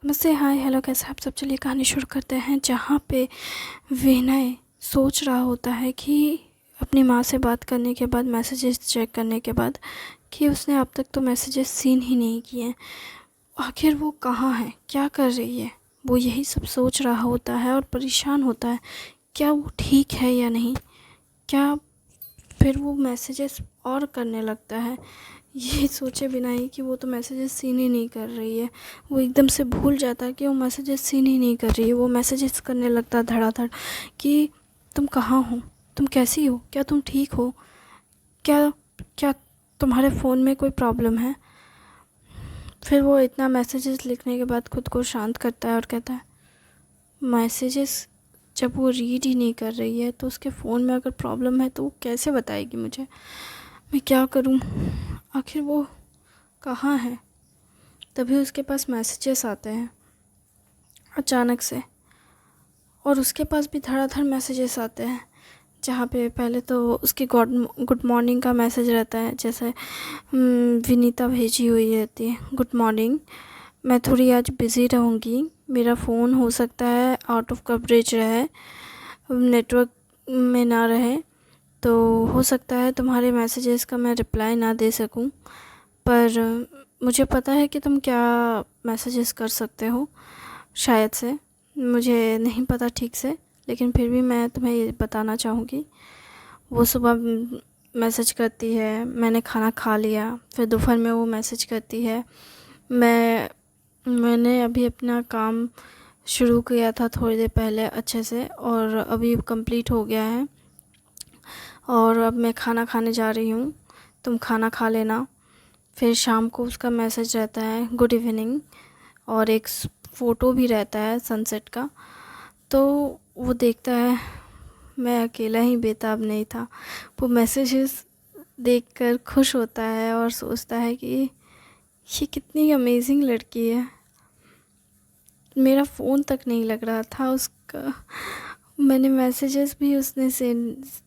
नमस्ते, हाय, हेलो, कैसे आप सब। चलिए कहानी शुरू करते हैं, जहाँ पे विनय सोच रहा होता है कि अपनी माँ से बात करने के बाद, मैसेजेस चेक करने के बाद, कि उसने अब तक तो मैसेजेस सीन ही नहीं किए हैं। आखिर वो कहाँ है, क्या कर रही है। वो यही सब सोच रहा होता है और परेशान होता है, क्या वो ठीक है या नहीं। क्या फिर वो मैसेजेस और करने लगता है, ये सोचे बिना ही कि वो तो मैसेजेस सीन ही नहीं कर रही है। वो एकदम से भूल जाता है कि वो मैसेजेस सीन ही नहीं कर रही है। वो मैसेजेस करने लगता है धड़ाधड़ कि तुम कहाँ हो, तुम कैसी हो, क्या तुम ठीक हो, क्या क्या तुम्हारे फ़ोन में कोई प्रॉब्लम है। फिर वो इतना मैसेजेस लिखने के बाद खुद को शांत करता है और कहता है, मैसेजेस जब वो रीड ही नहीं कर रही है तो उसके फ़ोन में अगर प्रॉब्लम है तो वो कैसे बताएगी मुझे। मैं क्या करूं, आखिर वो कहाँ है। तभी उसके पास मैसेजेस आते हैं अचानक से, और उसके पास भी धड़ाधड़ मैसेजेस आते हैं, जहाँ पे पहले तो उसकी गुड मॉर्निंग का मैसेज रहता है। जैसे विनीता भेजी हुई रहती है, गुड मॉर्निंग, मैं थोड़ी आज बिज़ी रहूँगी, मेरा फ़ोन हो सकता है आउट ऑफ कवरेज रहे, नेटवर्क में ना रहे, तो हो सकता है तुम्हारे मैसेजेस का मैं रिप्लाई ना दे सकूं, पर मुझे पता है कि तुम क्या मैसेजेस कर सकते हो। शायद से, मुझे नहीं पता ठीक से, लेकिन फिर भी मैं तुम्हें ये बताना चाहूँगी। वो सुबह मैसेज करती है, मैंने खाना खा लिया। फिर दोपहर में वो मैसेज करती है, मैंने अभी अपना काम शुरू किया था थोड़ी देर पहले अच्छे से, और अभी कंप्लीट हो गया है, और अब मैं खाना खाने जा रही हूँ, तुम खाना खा लेना। फिर शाम को उसका मैसेज रहता है, गुड इवनिंग, और एक फ़ोटो भी रहता है सनसेट का। तो वो देखता है, मैं अकेला ही बेताब नहीं था। वो मैसेजेस देखकर खुश होता है और सोचता है कि ये कितनी अमेजिंग लड़की है। मेरा फ़ोन तक नहीं लग रहा था उसका, मैंने मैसेजेस भी उसने से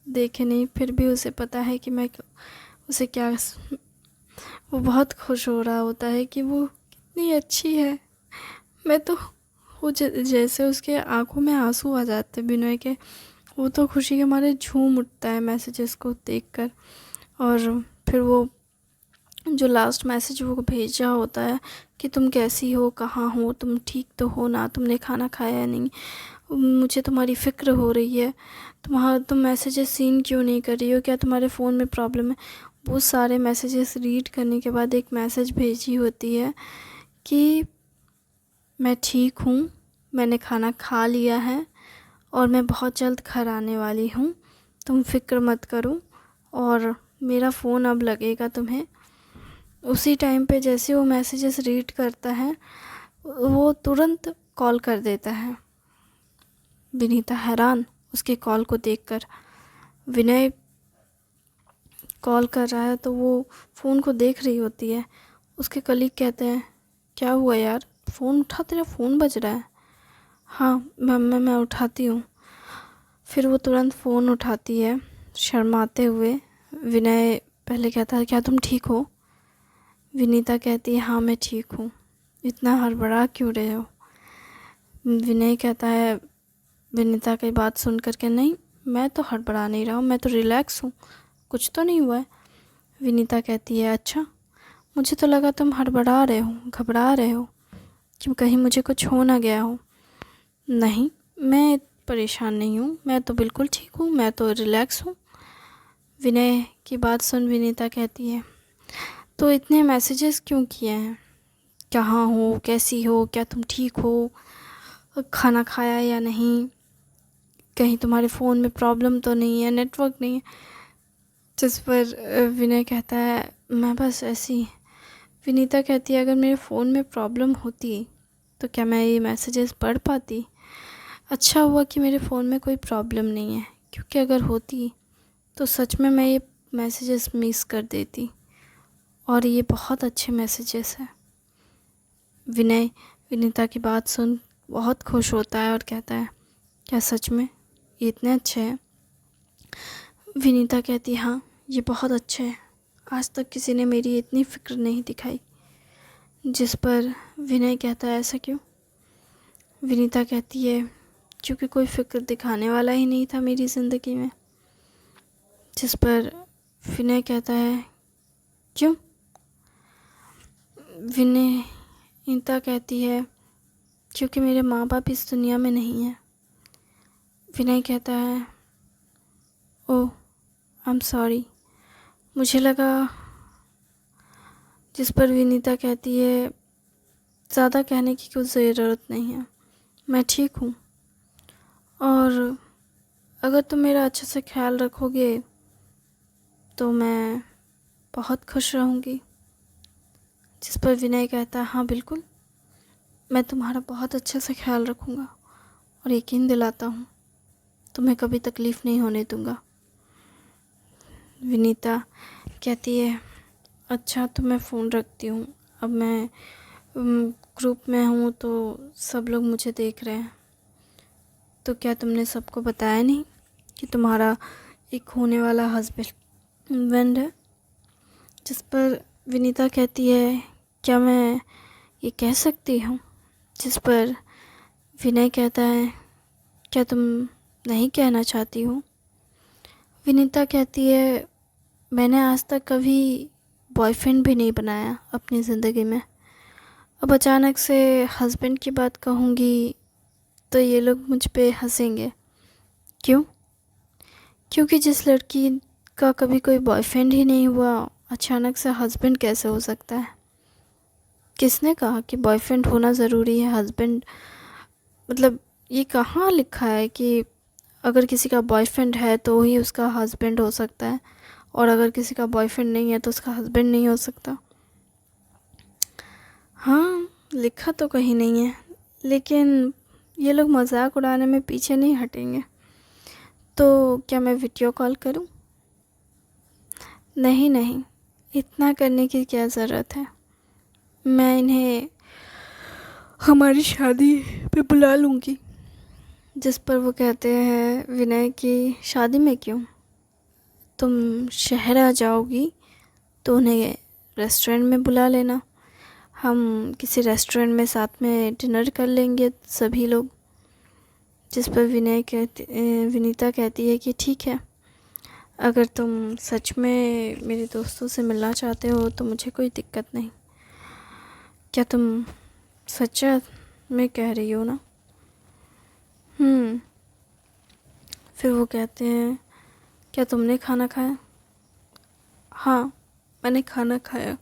देखे नहीं, फिर भी उसे पता है कि मैं उसे क्या। वो बहुत खुश हो रहा होता है कि वो कितनी अच्छी है। मैं तो वो जैसे उसके आंखों में आंसू आ जाते विनय के। वो तो खुशी के मारे झूम उठता है मैसेजेस को देखकर। और फिर वो जो लास्ट मैसेज वो भेजा होता है कि तुम कैसी हो, कहाँ हो, तुम ठीक तो हो ना, तुमने खाना खाया या नहीं, मुझे तुम्हारी फ़िक्र हो रही है, तुम मैसेजेस सीन क्यों नहीं कर रही हो, क्या तुम्हारे फ़ोन में प्रॉब्लम है। वो सारे मैसेजेस रीड करने के बाद एक मैसेज भेजी होती है कि मैं ठीक हूँ, मैंने खाना खा लिया है, और मैं बहुत जल्द घर आने वाली हूँ, तुम फ़िक्र मत करो, और मेरा फ़ोन अब लगेगा तुम्हें। उसी टाइम पे जैसे वो मैसेजेस रीड करता है, वो तुरंत कॉल कर देता है। विनीता हैरान उसके कॉल को देखकर। विनय कॉल कर रहा है तो वो फ़ोन को देख रही होती है। उसके कलीग कहते हैं, क्या हुआ यार, फ़ोन उठा, तेरा फ़ोन बज रहा है। हाँ मैं उठाती हूँ। फिर वो तुरंत फ़ोन उठाती है शर्माते हुए। विनय पहले कहता है, क्या तुम ठीक हो। विनीता कहती है, हाँ मैं ठीक हूँ, इतना हड़बड़ा क्यों रहे हो। विनय कहता है विनीता की बात सुन कर के, नहीं मैं तो हड़बड़ा नहीं रहा हूँ, मैं तो रिलैक्स हूँ, कुछ तो नहीं हुआ है। विनीता कहती है, अच्छा, मुझे तो लगा तुम हड़बड़ा रहे हो, घबरा रहे हो, कि कहीं मुझे कुछ हो ना गया हो। नहीं, मैं परेशान नहीं हूँ, मैं तो बिल्कुल ठीक हूँ, मैं तो रिलैक्स हूँ। विनय की बात सुन विनीता कहती है, तो इतने मैसेजेस क्यों किए हैं, कहाँ हो, कैसी हो, क्या तुम ठीक हो, खाना खाया या नहीं, कहीं तुम्हारे फ़ोन में प्रॉब्लम तो नहीं है, नेटवर्क नहीं है। जिस पर विनय कहता है, मैं बस ऐसी। विनीता कहती है, अगर मेरे फ़ोन में प्रॉब्लम होती तो क्या मैं ये मैसेजेस पढ़ पाती। अच्छा हुआ कि मेरे फ़ोन में कोई प्रॉब्लम नहीं है, क्योंकि अगर होती तो सच में मैं ये मैसेजेस मिस कर देती, और ये बहुत अच्छे मैसेजेस हैं। विनय विनीता की बात सुन बहुत खुश होता है और कहता है, क्या सच में ये इतने अच्छे हैं। विनीता कहती है, हाँ ये बहुत अच्छे हैं, आज तक किसी ने मेरी इतनी फ़िक्र नहीं दिखाई। जिस पर विनय कहता है, ऐसा क्यों। विनीता कहती है क्योंकि कोई फ़िक्र दिखाने वाला ही नहीं था मेरी ज़िंदगी में। जिस पर विनय कहता है क्यों? विनीता कहती है क्योंकि मेरे माँ बाप इस दुनिया में नहीं हैं। विनय कहता है ओह आई एम सॉरी, मुझे लगा। जिस पर विनीता कहती है ज़्यादा कहने की कुछ ज़रूरत नहीं है, मैं ठीक हूँ और अगर तुम मेरा अच्छे से ख्याल रखोगे तो मैं बहुत खुश रहूँगी। जिस पर विनय कहता है हाँ बिल्कुल, मैं तुम्हारा बहुत अच्छे से ख्याल रखूँगा और यकीन दिलाता हूँ तुम्हें कभी तकलीफ़ नहीं होने दूँगा। विनीता कहती है अच्छा तो मैं फ़ोन रखती हूँ, अब मैं ग्रुप में हूँ तो सब लोग मुझे देख रहे हैं। तो क्या तुमने सबको बताया नहीं कि तुम्हारा एक होने वाला हस्बैंड है? जिस पर विनीता कहती है क्या मैं ये कह सकती हूँ? जिस पर विनय कहता है क्या तुम नहीं कहना चाहती हो? विनीता कहती है मैंने आज तक कभी बॉयफ्रेंड भी नहीं बनाया अपनी ज़िंदगी में, अब अचानक से हस्बैंड की बात कहूँगी तो ये लोग मुझ पे हंसेंगे। क्यों? क्योंकि जिस लड़की का कभी कोई बॉयफ्रेंड ही नहीं हुआ अचानक से हस्बैंड कैसे हो सकता है? किसने कहा कि बॉयफ्रेंड होना ज़रूरी है? हस्बैंड मतलब ये कहाँ लिखा है कि अगर किसी का बॉयफ्रेंड है तो ही उसका हस्बैंड हो सकता है और अगर किसी का बॉयफ्रेंड नहीं है तो उसका हस्बैंड नहीं हो सकता? हाँ, लिखा तो कहीं नहीं है, लेकिन ये लोग मजाक उड़ाने में पीछे नहीं हटेंगे। तो क्या मैं वीडियो कॉल करूं? नहीं नहीं, इतना करने की क्या ज़रूरत है, मैं इन्हें हमारी शादी पे बुला लूँगी। जिस पर वो कहते हैं विनय की शादी में क्यों, तुम शहर आ जाओगी तो उन्हें रेस्टोरेंट में बुला लेना, हम किसी रेस्टोरेंट में साथ में डिनर कर लेंगे सभी लोग। जिस पर विनीता कहती है कि ठीक है, अगर तुम सच में मेरे दोस्तों से मिलना चाहते हो तो मुझे कोई दिक्कत नहीं। क्या तुम सच में कह रही हो ना? फिर वो कहते हैं क्या तुमने खाना खाया? हाँ, मैंने खाना खाया,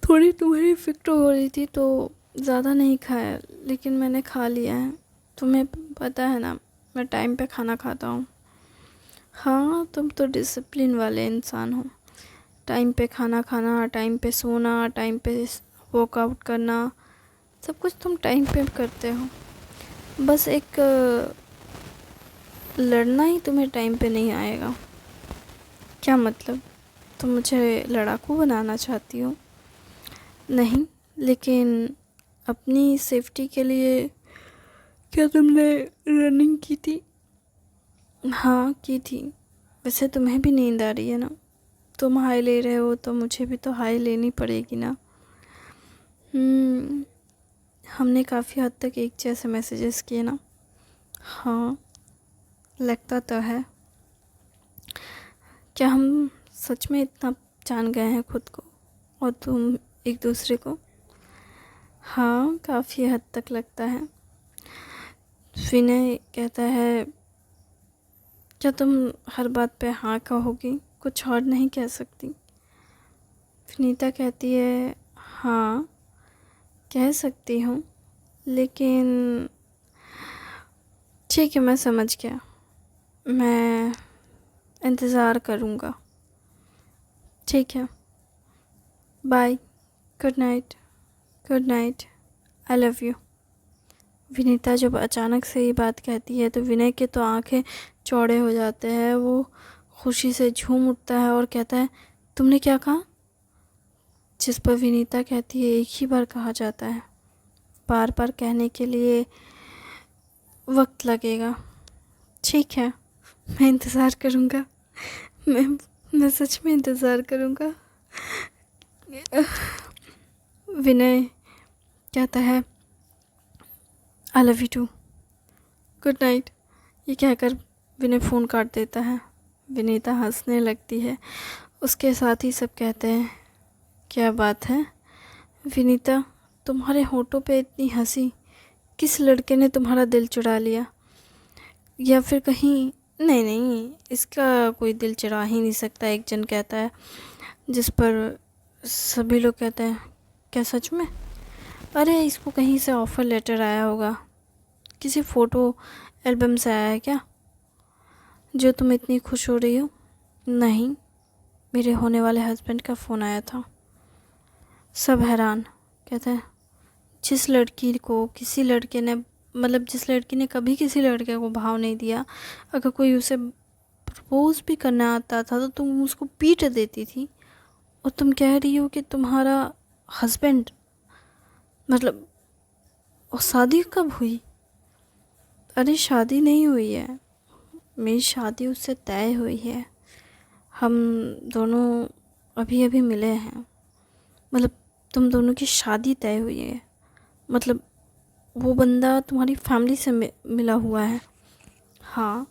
थोड़ी तुम्हारी फिक्र हो रही थी तो ज़्यादा नहीं खाया, लेकिन मैंने खा लिया है। तुम्हें पता है ना मैं टाइम पे खाना खाता हूँ। हाँ, तुम तो डिसिप्लिन वाले इंसान हो, टाइम पे खाना खाना, टाइम पे सोना, टाइम पे वर्कआउट करना, सब कुछ तुम टाइम पे करते हो। बस एक लड़ना ही तुम्हें टाइम पे नहीं आएगा। क्या मतलब, तुम मुझे लड़ाकू बनाना चाहती हो? नहीं, लेकिन अपनी सेफ्टी के लिए क्या तुमने रनिंग की थी? हाँ की थी। वैसे तुम्हें भी नींद आ रही है ना, तुम हाई ले रहे हो तो मुझे भी तो हाई लेनी पड़ेगी ना। हमने काफ़ी हद तक एक जैसे मैसेजेस किए ना। हाँ, लगता तो है। क्या हम सच में इतना जान गए हैं खुद को और तुम एक दूसरे को? हाँ, काफ़ी हद तक लगता है। विनय कहता है क्या तुम हर बात पे हाँ कहोगी, कुछ और नहीं कह सकती? विनीता कहती है हाँ कह सकती हूँ, लेकिन ठीक है, मैं समझ गया, मैं इंतज़ार करूँगा। ठीक है, bye, good night, good night, I love you. Vinita जब अचानक से ये बात कहती है तो विनय के तो आंखें चौड़े हो जाते हैं, वो खुशी से झूम उठता है और कहता है तुमने क्या कहा? जिस पर विनीता कहती है एक ही बार कहा जाता है, बार बार कहने के लिए वक्त लगेगा। ठीक है, मैं इंतज़ार करूँगा, मैं सच में इंतज़ार करूँगा। विनय कहता है I love you too, good night. ये कहकर विनय फ़ोन काट देता है। विनीता हंसने लगती है। उसके साथ ही सब कहते हैं, क्या बात है विनीता, तुम्हारे होठों पे इतनी हंसी, किस लड़के ने तुम्हारा दिल चुरा लिया? या फिर कहीं नहीं नहीं, इसका कोई दिल चुरा ही नहीं सकता, एक जन कहता है। जिस पर सभी लोग कहते हैं, क्या सच में? अरे इसको कहीं से ऑफ़र लेटर आया होगा, किसी फ़ोटो एल्बम से आया है क्या, जो तुम इतनी खुश हो रही हो? नहीं, मेरे होने वाले हस्बैंड का फ़ोन आया था। सब हैरान, कहते हैं जिस लड़की को किसी लड़के ने, मतलब जिस लड़की ने कभी किसी लड़के को भाव नहीं दिया, अगर कोई उसे प्रपोज़ भी करना आता था तो तुम उसको पीट देती थी। और तुम कह रही हो कि तुम्हारा हस्बैंड, मतलब और शादी कब हुई? अरे शादी नहीं हुई है, मेरी शादी उससे तय हुई है। हम दोनों अभी अभी मिले हैं, मतलब तुम दोनों की शादी तय हुई है, मतलब वो बंदा तुम्हारी फैमिली से मिला हुआ है। हाँ,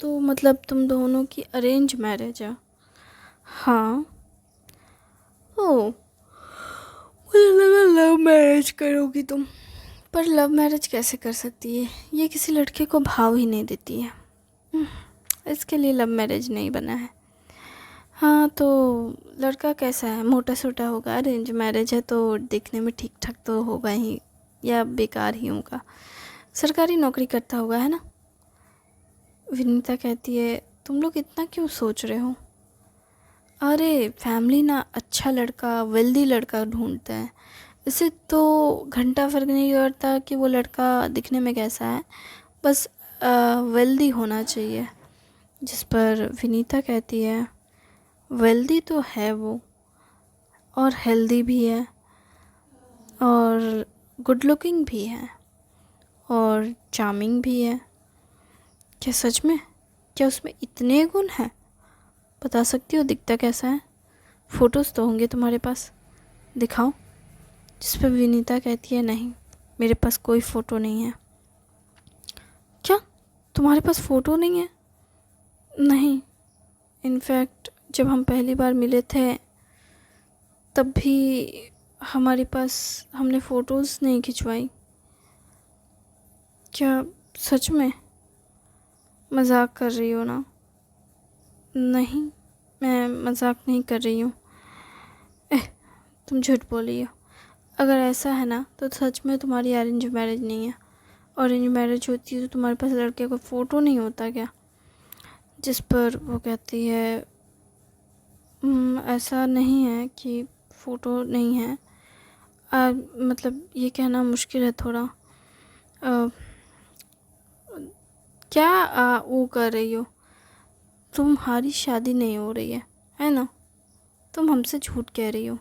तो मतलब तुम दोनों की अरेंज मैरिज है? हाँ। ओ, मुझे लगा लव मैरिज करोगी तुम। पर लव मैरिज कैसे कर सकती है, ये किसी लड़के को भाव ही नहीं देती है। इसके लिए लव मैरिज नहीं बना है। हाँ, तो लड़का कैसा है? मोटा सोटा होगा, अरेंज मैरिज है तो दिखने में ठीक ठाक तो होगा ही, या बेकार ही होगा, सरकारी नौकरी करता होगा, है ना? विनीता कहती है, तुम लोग इतना क्यों सोच रहे हो? अरे फैमिली ना अच्छा लड़का, वेल्दी लड़का ढूंढते हैं। इसे तो घंटा फर्क नहीं करता कि वो लड़का दिखने में कैसा है, बस वेल्दी होना चाहिए। जिस पर विनीता कहती है, वेल्दी तो है वो, और हेल्दी भी है, और गुड लुकिंग भी है, और चार्मिंग भी है। क्या सच में? क्या उसमें इतने गुण हैं? बता सकती हो दिखता कैसा है? फ़ोटोज़ तो होंगे तुम्हारे पास, दिखाओ। जिस पर विनीता कहती है, नहीं, मेरे पास कोई फ़ोटो नहीं है। क्या तुम्हारे पास फ़ोटो नहीं है? नहीं, इनफैक्ट जब हम पहली बार मिले थे तब भी हमारे पास, हमने फ़ोटोज़ नहीं खिंचवाई। क्या सच में? मजाक कर रही हो ना? नहीं, मैं मजाक नहीं कर रही हूँ। एह, तुम झूठ बोल रही हो। अगर ऐसा है ना तो सच में तुम्हारी अरेंज मैरिज नहीं है। अरेंज मैरिज होती तो तुम्हारे पास लड़के का फ़ोटो नहीं होता क्या? जिस पर वो कहती है, ऐसा नहीं है कि फ़ोटो नहीं है। मतलब ये कहना मुश्किल है थोड़ा। क्या वो कर रही हो? तुम्हारी शादी नहीं हो रही है ना? तुम हमसे झूठ कह रही हो।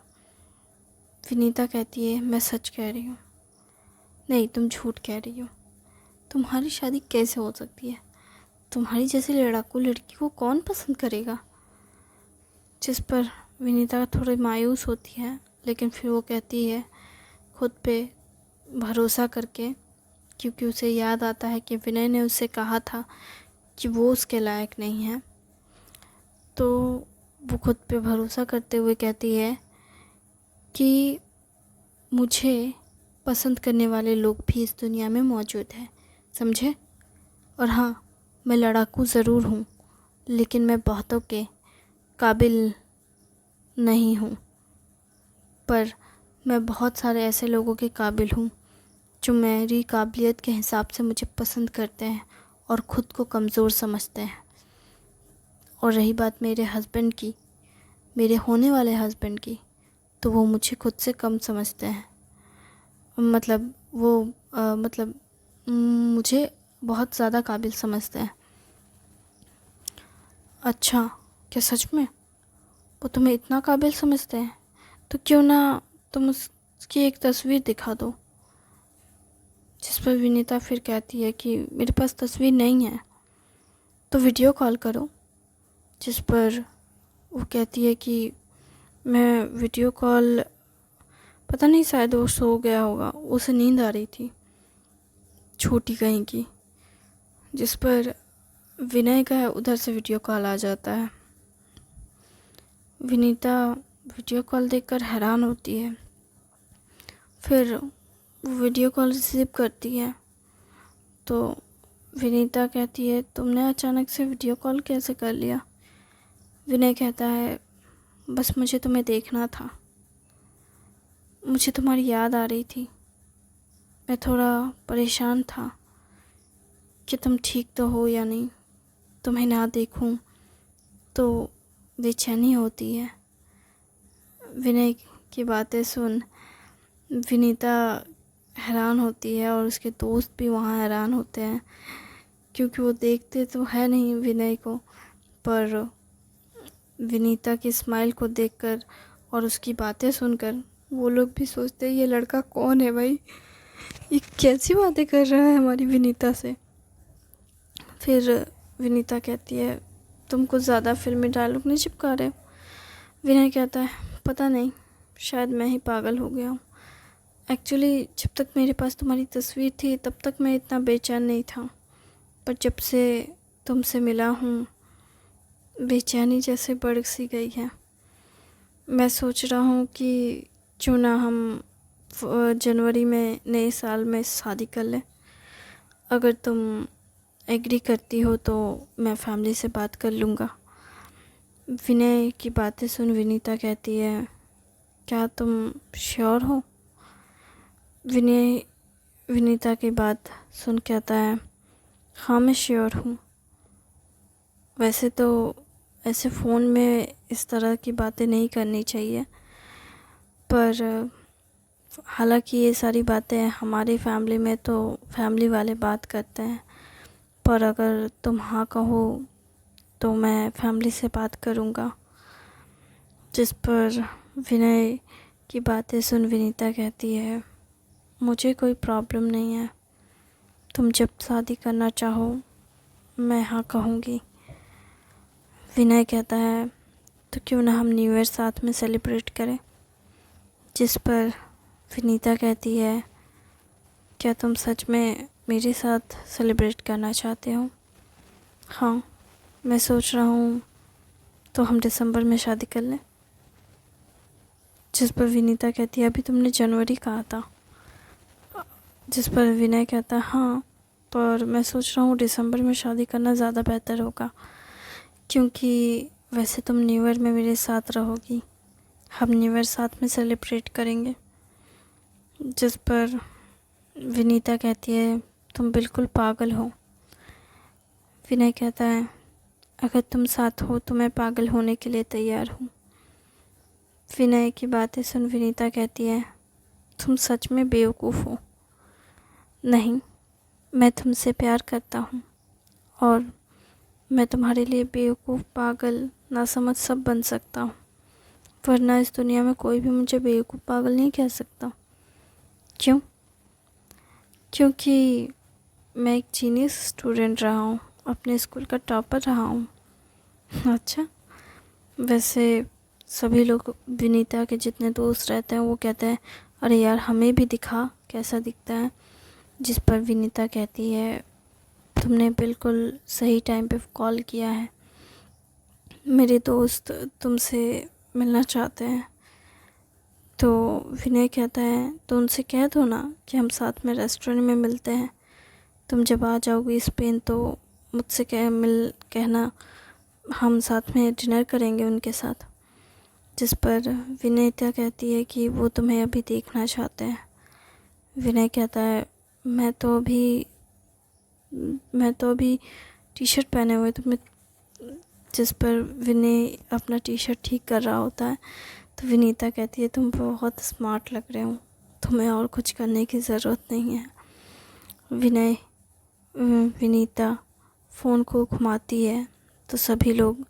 विनीता कहती है, मैं सच कह रही हूँ। नहीं, तुम झूठ कह रही हो। तुम्हारी शादी कैसे हो सकती है? तुम्हारी जैसी लड़ाकू लड़की को कौन पसंद करेगा? जिस पर विनीता थोड़ी मायूस होती है, लेकिन फिर वो कहती है खुद पे भरोसा करके, क्योंकि उसे याद आता है कि विनय ने उससे कहा था कि वो उसके लायक नहीं है। तो वो खुद पे भरोसा करते हुए कहती है कि मुझे पसंद करने वाले लोग भी इस दुनिया में मौजूद हैं, समझे? और हाँ, मैं लड़ाकू ज़रूर हूँ, लेकिन मैं बहुतों के काबिल नहीं हूँ, पर मैं बहुत सारे ऐसे लोगों के काबिल हूँ जो मेरी काबिलियत के हिसाब से मुझे पसंद करते हैं और ख़ुद को कमज़ोर समझते हैं। और रही बात मेरे हस्बैंड की, मेरे होने वाले हस्बैंड की, तो वो मुझे खुद से कम समझते हैं। मतलब वो मतलब मुझे बहुत ज़्यादा काबिल समझते हैं। अच्छा, क्या सच में? वो तुम्हें इतना काबिल समझते हैं? तो क्यों ना तुम उसकी एक तस्वीर दिखा दो। जिस पर विनीता फिर कहती है कि मेरे पास तस्वीर नहीं है, तो वीडियो कॉल करो। जिस पर वो कहती है कि मैं वीडियो कॉल पता नहीं, शायद वो सो गया होगा, उसे नींद आ रही थी छोटी कहीं की। जिस पर विनय का उधर से वीडियो कॉल आ जाता है। विनीता वीडियो कॉल देखकर हैरान होती है। फिर वो वीडियो कॉल रिसीव करती है तो विनीता कहती है, तुमने अचानक से वीडियो कॉल कैसे कर लिया? विनय कहता है, बस मुझे तुम्हें देखना था, मुझे तुम्हारी याद आ रही थी, मैं थोड़ा परेशान था कि तुम ठीक तो हो या नहीं, तुम्हें ना देखूं तो बेचैनी होती है। विनय की बातें सुन विनीता हैरान होती है और उसके दोस्त भी वहाँ हैरान होते हैं, क्योंकि वो देखते तो है नहीं विनय को, पर विनीता की स्माइल को देखकर और उसकी बातें सुनकर वो लोग भी सोचते हैं, ये लड़का कौन है भाई, ये कैसी बातें कर रहा है हमारी विनीता से। फिर विनीता कहती है, तुम कुछ ज़्यादा फिल्मी डायलॉग नहीं चिपका रहे हो? विनय कहता है, पता नहीं, शायद मैं ही पागल हो गया हूँ। एक्चुअली जब तक मेरे पास तुम्हारी तस्वीर थी तब तक मैं इतना बेचैन नहीं था, पर जब से तुमसे मिला हूँ बेचैनी जैसे बढ़ सी गई है। मैं सोच रहा हूँ कि क्यों ना हम जनवरी में नए साल में शादी कर लें। अगर तुम एग्री करती हो तो मैं फैमिली से बात कर लूँगा। विनय की बातें सुन विनीता कहती है, क्या तुम श्योर हो? विनय विनीता की बात सुन कहता है, हाँ मैं श्योर हूँ। वैसे तो ऐसे फ़ोन में इस तरह की बातें नहीं करनी चाहिए, पर हालांकि ये सारी बातें हमारी फैमिली में तो फैमिली वाले बात करते हैं, पर अगर तुम हाँ कहो तो मैं फैमिली से बात करूँगा। जिस पर विनय की बातें सुन विनीता कहती है, मुझे कोई प्रॉब्लम नहीं है, तुम जब शादी करना चाहो मैं हाँ कहूँगी। विनय कहता है, तो क्यों ना हम न्यू ईयर साथ में सेलिब्रेट करें? जिस पर विनीता कहती है, क्या तुम सच में मेरे साथ सेलिब्रेट करना चाहते हो? हाँ, मैं सोच रहा हूँ तो हम दिसंबर में शादी कर लें। जिस पर विनीता कहती है, अभी तुमने जनवरी कहा था। जिस पर विनय कहता है, हाँ पर मैं सोच रहा हूँ दिसंबर में शादी करना ज़्यादा बेहतर होगा, क्योंकि वैसे तुम न्यू ईयर में मेरे साथ रहोगी, हम न्यू ईयर साथ में सेलिब्रेट करेंगे। जिस पर विनीता कहती है, तुम बिल्कुल पागल हो। विनय कहता है, अगर तुम साथ हो तो मैं पागल होने के लिए तैयार हूँ। विनय की बातें सुन विनीता कहती है, तुम सच में बेवकूफ़ हो। नहीं, मैं तुमसे प्यार करता हूँ और मैं तुम्हारे लिए बेवकूफ़, पागल, नासमझ सब बन सकता हूँ, वरना इस दुनिया में कोई भी मुझे बेवकूफ़, पागल नहीं कह सकता। क्यों? क्योंकि मैं एक जीनियस स्टूडेंट रहा हूँ, अपने स्कूल का टॉपर रहा हूँ। अच्छा, वैसे सभी लोग, विनीता के जितने दोस्त रहते हैं वो कहते हैं, अरे यार हमें भी दिखा कैसा दिखता है। जिस पर विनीता कहती है, तुमने बिल्कुल सही टाइम पे कॉल किया है, मेरे दोस्त तुमसे मिलना चाहते हैं। तो विनय कहता है, तो उनसे कह दो ना कि हम साथ में रेस्टोरेंट में मिलते हैं, तुम जब आ जाओगी स्पेन तो मुझसे कहना, हम साथ में डिनर करेंगे उनके साथ। जिस पर विनीता कहती है कि वो तुम्हें अभी देखना चाहते हैं। विनय कहता है, मैं तो अभी टी शर्ट पहने हुए तुम्हें। जिस पर विनय अपना टी शर्ट ठीक कर रहा होता है तो विनीता कहती है, तुम बहुत स्मार्ट लग रहे हो, तुम्हें और कुछ करने की ज़रूरत नहीं है। विनीता फ़ोन को घुमाती है तो सभी लोग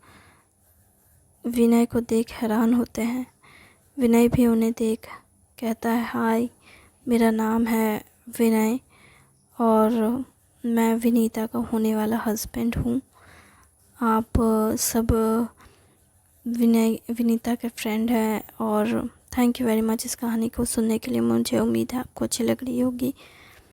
विनय को देख हैरान होते हैं। विनय भी उन्हें देख कहता है, हाय, मेरा नाम है विनय और मैं विनीता का होने वाला हस्बैंड हूँ। आप सब विनीता के फ्रेंड हैं और थैंक यू वेरी मच इस कहानी को सुनने के लिए। मुझे उम्मीद है आपको अच्छी लग रही होगी।